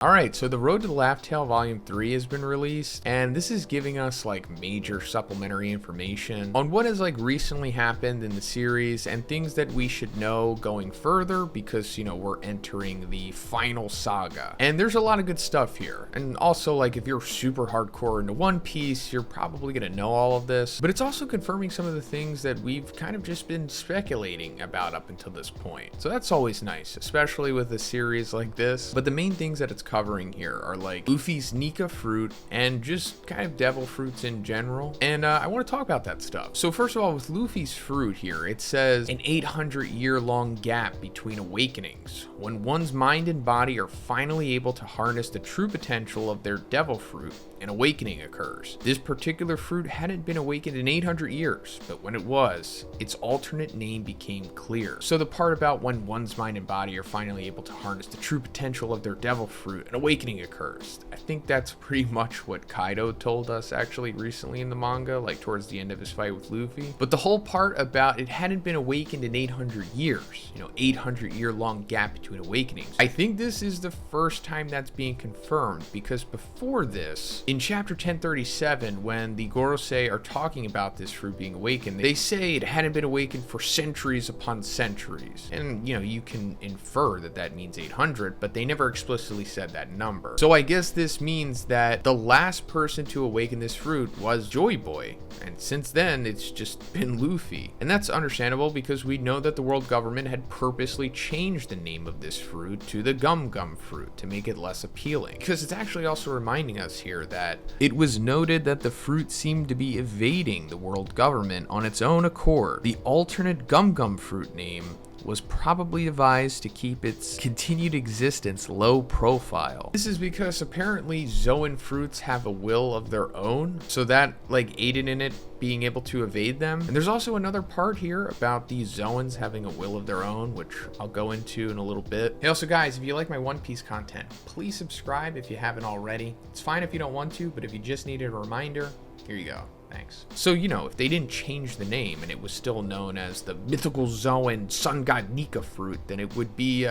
Alright, so the Road to the Laugh Tale Volume 3 has been released, and this is giving us like major supplementary information on what has like recently happened in the series and things that we should know going further because, you know, we're entering the final saga. And there's a lot of good stuff here. And also, like, if you're super hardcore into One Piece, you're probably gonna know all of this, but it's also confirming some of the things that we've kind of just been speculating about up until this point. So that's always nice, especially with a series like this. But the main things that it's covering here are like Luffy's Nika fruit and just kind of devil fruits in general. And I want to talk about that stuff. So first of all, with Luffy's fruit here, it says an 800-year-long gap between awakenings, when one's mind and body are finally able to harness the true potential of their devil fruit, an awakening occurs. This particular fruit hadn't been awakened in 800 years, but when it was, its alternate name became clear. So the part about when one's mind and body are finally able to harness the true potential of their devil fruit, an awakening occurs. I think that's pretty much what Kaido told us actually recently in the manga, like towards the end of his fight with Luffy. But the whole part about it hadn't been awakened in 800 years, 800-year-long gap between awakenings. I think this is the first time that's being confirmed, because before this, in chapter 1037, when the Gorosei are talking about this fruit being awakened, they say it hadn't been awakened for centuries upon centuries. And, you can infer that that means 800, but they never explicitly said that number. So I guess this means that the last person to awaken this fruit was Joy Boy. And since then, it's just been Luffy. And that's understandable because we know that the world government had purposely changed the name of this fruit to the Gum Gum fruit to make it less appealing. Because it's actually also reminding us here that it was noted that the fruit seemed to be evading the world government on its own accord. The alternate Gum Gum fruit name was probably devised to keep its continued existence low profile. This is because apparently Zoan fruits have a will of their own, so that aided in it being able to evade them. And there's also another part here about these Zoans having a will of their own, which I'll go into in a little bit. Hey, also guys, if you like my One Piece content, please subscribe if you haven't already. It's fine if you don't want to, but if you just needed a reminder, here you go. Thanks. So, if they didn't change the name and it was still known as the Mythical Zoan Sun God Nika fruit, then it would be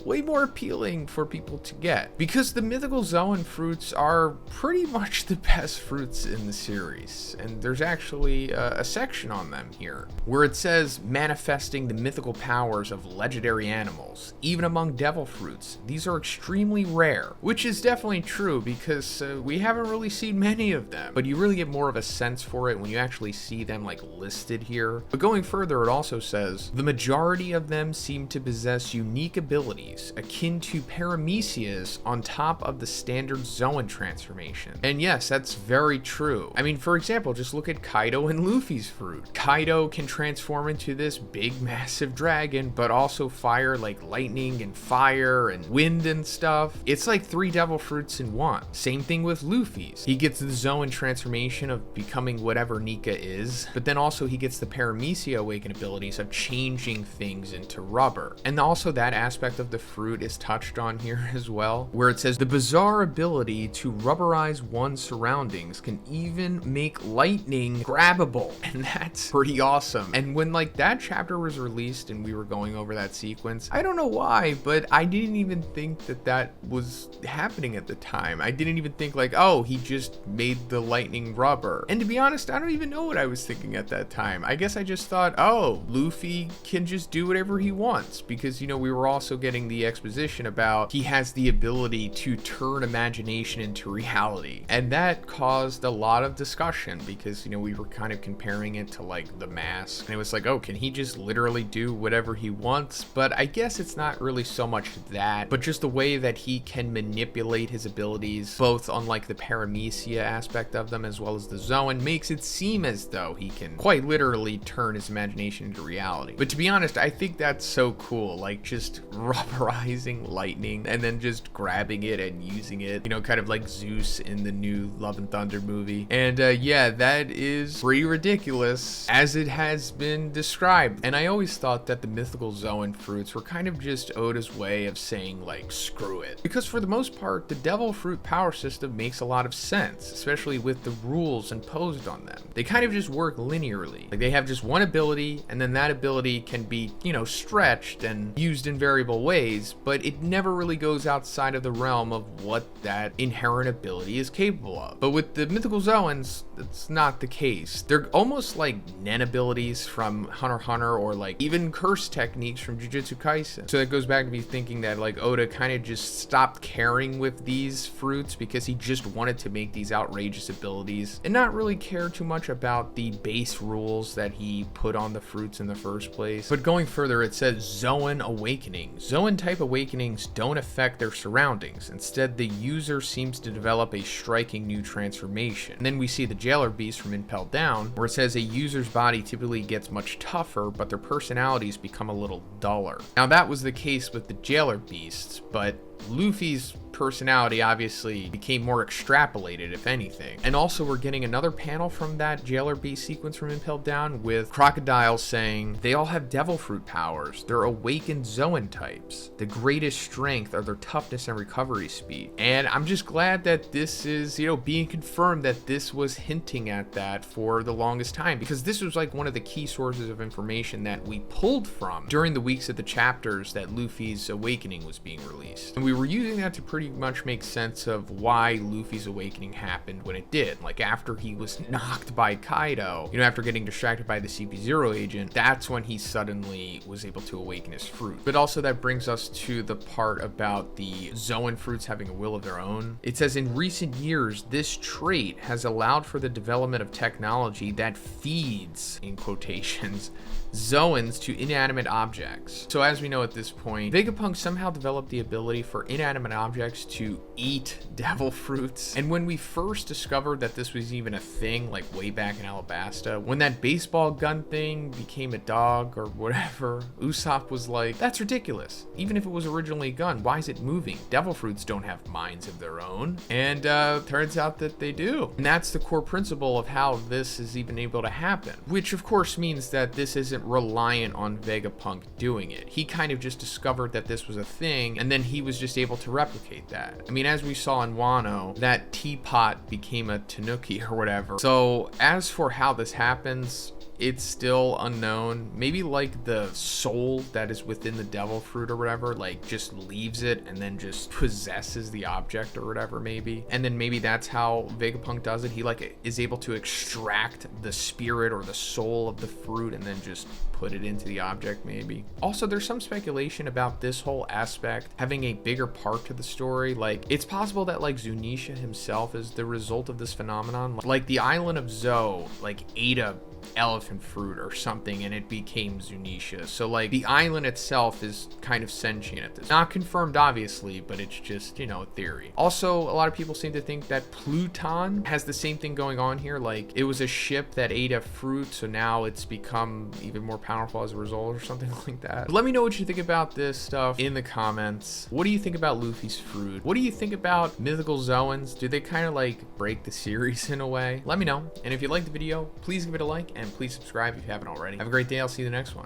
way more appealing for people to get. Because the Mythical Zoan fruits are pretty much the best fruits in the series. And there's actually a section on them here, where it says, manifesting the mythical powers of legendary animals, even among devil fruits. These are extremely rare, which is definitely true because we haven't really seen many of them. But you really get more of a sense for it when you actually see them listed here. But going further, it also says, the majority of them seem to possess unique abilities akin to paramecias on top of the standard Zoan transformation. And yes, that's very true. I mean, for example, just look at Kaido and Luffy's fruit. Kaido can transform into this big, massive dragon, but also fire lightning and fire and wind and stuff. It's like 3 devil fruits in one. Same thing with Luffy's. He gets the Zoan transformation of becoming whatever Nika is, but then also he gets the paramecia awaken abilities of changing things into rubber. And also that aspect of the fruit is touched on here as well, where it says the bizarre ability to rubberize one's surroundings can even make lightning grabbable, and that's pretty awesome. And when that chapter was released and we were going over that sequence, I don't know why, but I didn't even think that was happening at the time. I didn't even think oh, he just made the lightning rubber. And to be honest, I don't even know what I was thinking at that time. I guess I just thought, oh, Luffy can just do whatever he wants, because we were also getting the exposition about he has the ability to turn imagination into reality, and that caused a lot of discussion because we were kind of comparing it to the mask, and it was oh, can he just literally do whatever he wants? But I guess it's not really so much that, but just the way that he can manipulate his abilities both on the paramecia aspect of them as well as the Zoan makes it seem as though he can quite literally turn his imagination into reality. But to be honest, I think that's so cool, just rubberizing lightning and then just grabbing it and using it, kind of like Zeus in the new Love and Thunder movie. And yeah, that is pretty ridiculous as it has been described. And I always thought that the Mythical Zoan fruits were kind of just Oda's way of saying screw it, because for the most part the devil fruit power system makes a lot of sense, especially with the rules imposed on them. They kind of just work linearly. They have just one ability, and then that ability can be stretched and used in variable ways. ways, but it never really goes outside of the realm of what that inherent ability is capable of. But with the Mythical Zoans, it's not the case. They're almost like Nen abilities from Hunter x Hunter, or like even curse techniques from Jujutsu Kaisen. So that goes back to me thinking that like Oda kind of just stopped caring with these fruits because he just wanted to make these outrageous abilities and not really care too much about the base rules that he put on the fruits in the first place. But going further, it says Zoan Awakening. Zoan type awakenings don't affect their surroundings. Instead, the user seems to develop a striking new transformation. And then we see the Jailer Beast from Impel Down, where it says a user's body typically gets much tougher, but their personalities become a little duller. Now that was the case with the Jailer Beasts, but Luffy's personality obviously became more extrapolated, if anything. And also we're getting another panel from that Jailer Beast sequence from Impel Down with Crocodile saying they all have devil fruit powers. They're awakened Zoan types. The greatest strength are their toughness and recovery speed. And I'm just glad that this is, you know, being confirmed, that this was hinting at that for the longest time, because this was like one of the key sources of information that we pulled from during the weeks of the chapters that Luffy's awakening was being released. And we were using that to pretty much make sense of why Luffy's awakening happened when it did. Like after he was knocked by Kaido, you know, after getting distracted by the CP0 agent, that's when he suddenly was able to awaken his fruit. But also that brings us to the part about the Zoan fruits having a will of their own. It says in recent years, this trait has allowed for the development of technology that feeds, in quotations, Zoans to inanimate objects. So as we know at this point, Vegapunk somehow developed the ability for inanimate objects to eat devil fruits. And when we first discovered that this was even a thing, like way back in Alabasta, when that baseball gun thing became a dog or whatever, Usopp was like, that's ridiculous. Even if it was originally a gun, why is it moving? Devil fruits don't have minds of their own. And turns out that they do. And that's the core principle of how this is even able to happen, which of course means that this isn't reliant on Vegapunk doing it. He kind of just discovered that this was a thing, and then he was just able to replicate that. I mean, as we saw in Wano, that teapot became a tanuki or whatever. So as for how this happens, it's still unknown. Maybe like the soul that is within the devil fruit or whatever, like just leaves it and then just possesses the object or whatever, maybe. And then maybe that's how Vegapunk does it. He like is able to extract the spirit or the soul of the fruit and then just put it into the object, maybe. Also, there's some speculation about this whole aspect having a bigger part to the story. Like it's possible that like Zunisha himself is the result of this phenomenon. Like the island of Zou like ate a elephant fruit or something and it became Zunisha. So like the island itself is kind of sentient at this. Not confirmed obviously, but it's just, you know, a theory. Also, a lot of people seem to think that Pluton has the same thing going on here. Like it was a ship that ate a fruit, so now it's become even more powerful as a result or something like that. But let me know what you think about this stuff in the comments. What do you think about Luffy's fruit? What do you think about Mythical Zoans? Do they kind of like break the series in a way? Let me know. And if you liked the video, please give it a like and please subscribe if you haven't already. Have a great day. I'll see you in the next one.